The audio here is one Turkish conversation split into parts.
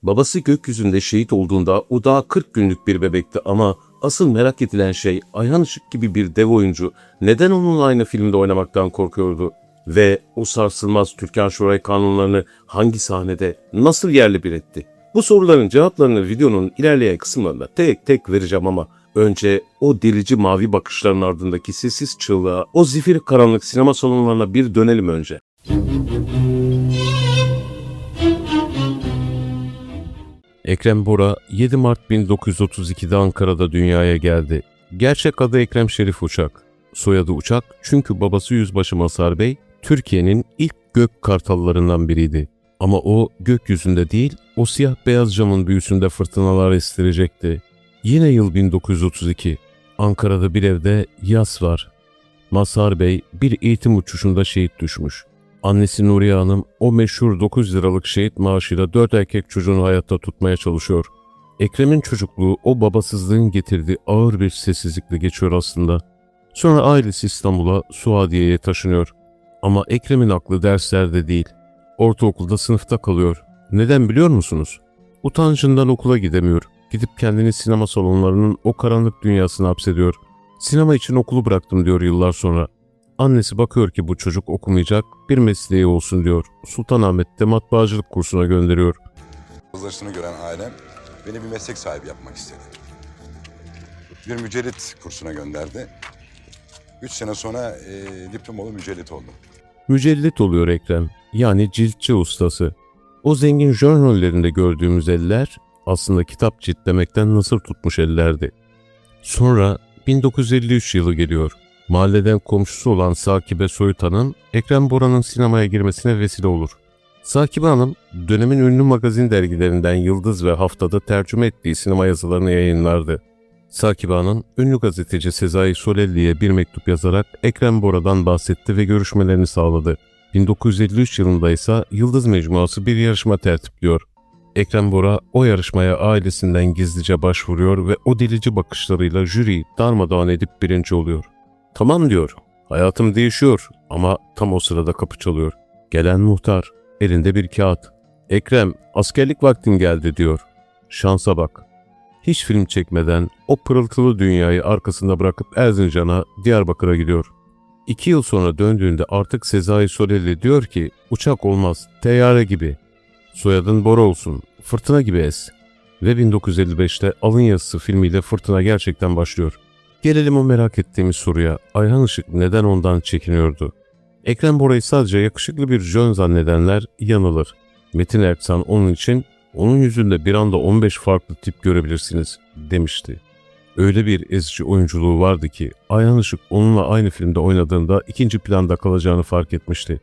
Babası gökyüzünde şehit olduğunda o daha 40 günlük bir bebekti ama asıl merak edilen şey Ayhan Işık gibi bir dev oyuncu neden onunla aynı filmde oynamaktan korkuyordu? Ve o sarsılmaz Türkan Şoray kanunlarını hangi sahnede nasıl yerle bir etti? Bu soruların cevaplarını videonun ilerleyen kısımlarında tek tek vereceğim ama önce o delici mavi bakışların ardındaki sessiz çığlığa, o zifiri karanlık sinema salonlarına bir dönelim önce. Ekrem Bora 7 Mart 1932'de Ankara'da dünyaya geldi. Gerçek adı Ekrem Şerif Uçak. Soyadı Uçak çünkü babası Yüzbaşı Mazhar Bey, Türkiye'nin ilk gök kartallarından biriydi. Ama o gökyüzünde değil, o siyah beyaz camın büyüsünde fırtınalar estirecekti. Yine yıl 1932. Ankara'da bir evde yas var. Mazhar Bey bir eğitim uçuşunda şehit düşmüş. Annesi Nuriye Hanım o meşhur 9 liralık şehit maaşıyla 4 erkek çocuğunu hayatta tutmaya çalışıyor. Ekrem'in çocukluğu o babasızlığın getirdiği ağır bir sessizlikle geçiyor aslında. Sonra ailesi İstanbul'a, Suadiye'ye taşınıyor. Ama Ekrem'in aklı derslerde değil. Ortaokulda sınıfta kalıyor. Neden biliyor musunuz? Utancından okula gidemiyor. Gidip kendini sinema salonlarının o karanlık dünyasına hapsediyor. Sinema için okulu bıraktım diyor yıllar sonra. Annesi bakıyor ki bu çocuk okumayacak, bir mesleği olsun diyor. Sultanahmet'te matbaacılık kursuna gönderiyor. Uzlaştığını gören ailem beni bir meslek sahibi yapmak istedi. Bir mücellit kursuna gönderdi. 3 sene sonra diplomalı mücellit oldum. Mücellit oluyor Ekrem, yani ciltçi ustası. O zengin jurnallerinde gördüğümüz eller aslında kitap ciltlemekten nasır tutmuş ellerdi. Sonra 1953 yılı geliyor. Mahalleden komşusu olan Sakibe Soyut Hanım, Ekrem Bora'nın sinemaya girmesine vesile olur. Sakibe Hanım, dönemin ünlü magazin dergilerinden Yıldız ve Haftada tercüme ettiği sinema yazılarını yayınlardı. Sakibe Hanım, ünlü gazeteci Sezai Solelli'ye bir mektup yazarak Ekrem Bora'dan bahsetti ve görüşmelerini sağladı. 1953 yılında ise Yıldız Mecmuası bir yarışma tertipliyor. Ekrem Bora o yarışmaya ailesinden gizlice başvuruyor ve o delici bakışlarıyla jüriyi darmadağın edip birinci oluyor. Tamam diyor, hayatım değişiyor ama tam o sırada kapı çalıyor. Gelen muhtar, elinde bir kağıt. Ekrem, askerlik vaktin geldi diyor. Şansa bak. Hiç film çekmeden o pırıltılı dünyayı arkasında bırakıp Erzincan'a, Diyarbakır'a gidiyor. 2 yıl sonra döndüğünde artık Sezai Solelli diyor ki, uçak olmaz, teyyare gibi. Soyadın Bora olsun, fırtına gibi es. Ve 1955'te Alın Yazısı filmiyle fırtına gerçekten başlıyor. Gelelim o merak ettiğimiz soruya, Ayhan Işık neden ondan çekiniyordu? Ekrem Bora'yı sadece yakışıklı bir jön zannedenler yanılır. Metin Erksan onun için, onun yüzünde bir anda 15 farklı tip görebilirsiniz demişti. Öyle bir ezici oyunculuğu vardı ki Ayhan Işık onunla aynı filmde oynadığında ikinci planda kalacağını fark etmişti.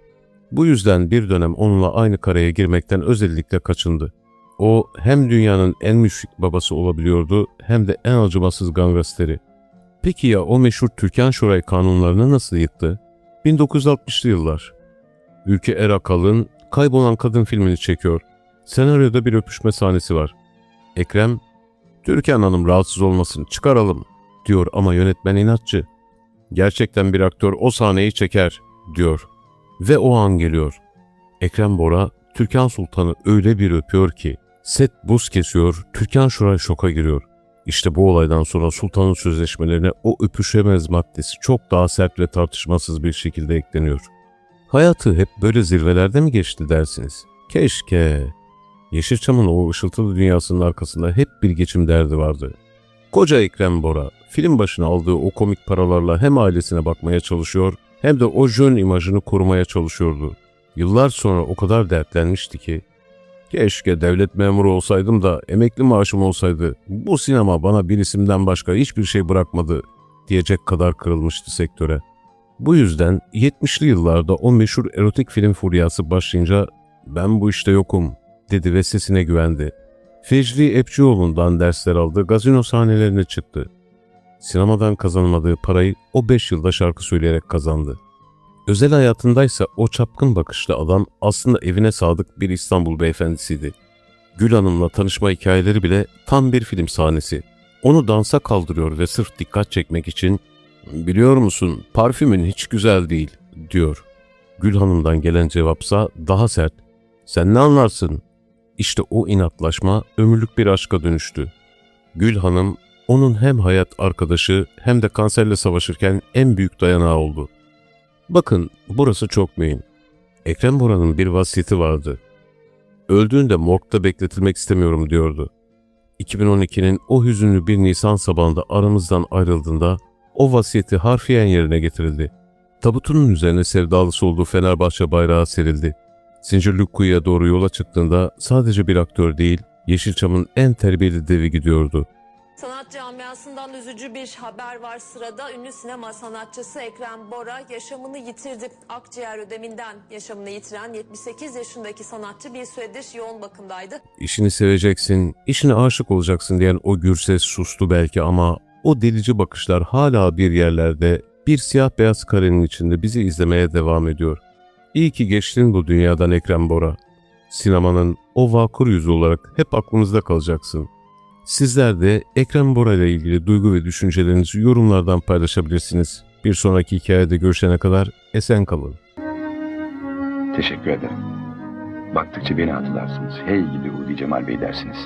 Bu yüzden bir dönem onunla aynı kareye girmekten özellikle kaçındı. O hem dünyanın en müşrik babası olabiliyordu hem de en acımasız gangsteri. Peki ya o meşhur Türkan Şoray kanunlarını nasıl yıktı? 1960'lı yıllar. Ülke Erakal'ın Kaybolan Kadın filmini çekiyor. Senaryoda bir öpüşme sahnesi var. Ekrem, Türkan Hanım rahatsız olmasın çıkaralım diyor ama yönetmen inatçı. Gerçekten bir aktör o sahneyi çeker diyor. Ve o an geliyor. Ekrem Bora, Türkan Sultan'ı öyle bir öpüyor ki set buz kesiyor, Türkan Şoray şoka giriyor. İşte bu olaydan sonra Sultan'ın sözleşmelerine o öpüşemez maddesi çok daha sert ve tartışmasız bir şekilde ekleniyor. Hayatı hep böyle zirvelerde mi geçti dersiniz? Keşke. Yeşilçam'ın o ışıltılı dünyasının arkasında hep bir geçim derdi vardı. Koca Ekrem Bora, film başına aldığı o komik paralarla hem ailesine bakmaya çalışıyor hem de o jön imajını korumaya çalışıyordu. Yıllar sonra o kadar dertlenmişti ki, keşke devlet memuru olsaydım da emekli maaşım olsaydı, bu sinema bana bir isimden başka hiçbir şey bırakmadı diyecek kadar kırılmıştı sektöre. Bu yüzden 70'li yıllarda o meşhur erotik film furyası başlayınca ben bu işte yokum dedi ve sesine güvendi. Fecri Epçioğlu'ndan dersler aldı, gazino sahnelerine çıktı. Sinemadan kazanmadığı parayı o 5 yılda şarkı söyleyerek kazandı. Özel hayatındaysa o çapkın bakışlı adam aslında evine sadık bir İstanbul beyefendisiydi. Gül Hanım'la tanışma hikayeleri bile tam bir film sahnesi. Onu dansa kaldırıyor ve sırf dikkat çekmek için "Biliyor musun, parfümün hiç güzel değil," diyor. Gül Hanım'dan gelen cevapsa daha sert. "Sen ne anlarsın?" İşte o inatlaşma ömürlük bir aşka dönüştü. Gül Hanım, onun hem hayat arkadaşı hem de kanserle savaşırken en büyük dayanağı oldu. Bakın, burası çok mühim. Ekrem Bora'nın bir vasiyeti vardı. Öldüğünde morgda bekletilmek istemiyorum diyordu. 2012'nin o hüzünlü bir Nisan sabahında aramızdan ayrıldığında o vasiyeti harfiyen yerine getirildi. Tabutunun üzerine sevdalısı olduğu Fenerbahçe bayrağı serildi. Zincirlikuyu'ya doğru yola çıktığında sadece bir aktör değil, Yeşilçam'ın en terbiyeli devi gidiyordu. Sanat camiasından üzücü bir haber var sırada. Ünlü sinema sanatçısı Ekrem Bora yaşamını yitirdi. Akciğer ödeminden yaşamını yitiren 78 yaşındaki sanatçı bir süredir yoğun bakımdaydı. İşini seveceksin, işine aşık olacaksın diyen o gür ses sustu belki ama o delici bakışlar hala bir yerlerde, bir siyah beyaz karenin içinde bizi izlemeye devam ediyor. İyi ki geçtin bu dünyadan Ekrem Bora. Sinemanın o vakur yüzü olarak hep aklımızda kalacaksın. Sizler de Ekrem Bora ile ilgili duygu ve düşüncelerinizi yorumlardan paylaşabilirsiniz. Bir sonraki hikayede görüşene kadar esen kalın. Teşekkür ederim. Baktıkça beni hatırlarsınız. Hey gidi Udi Cemal Bey dersiniz.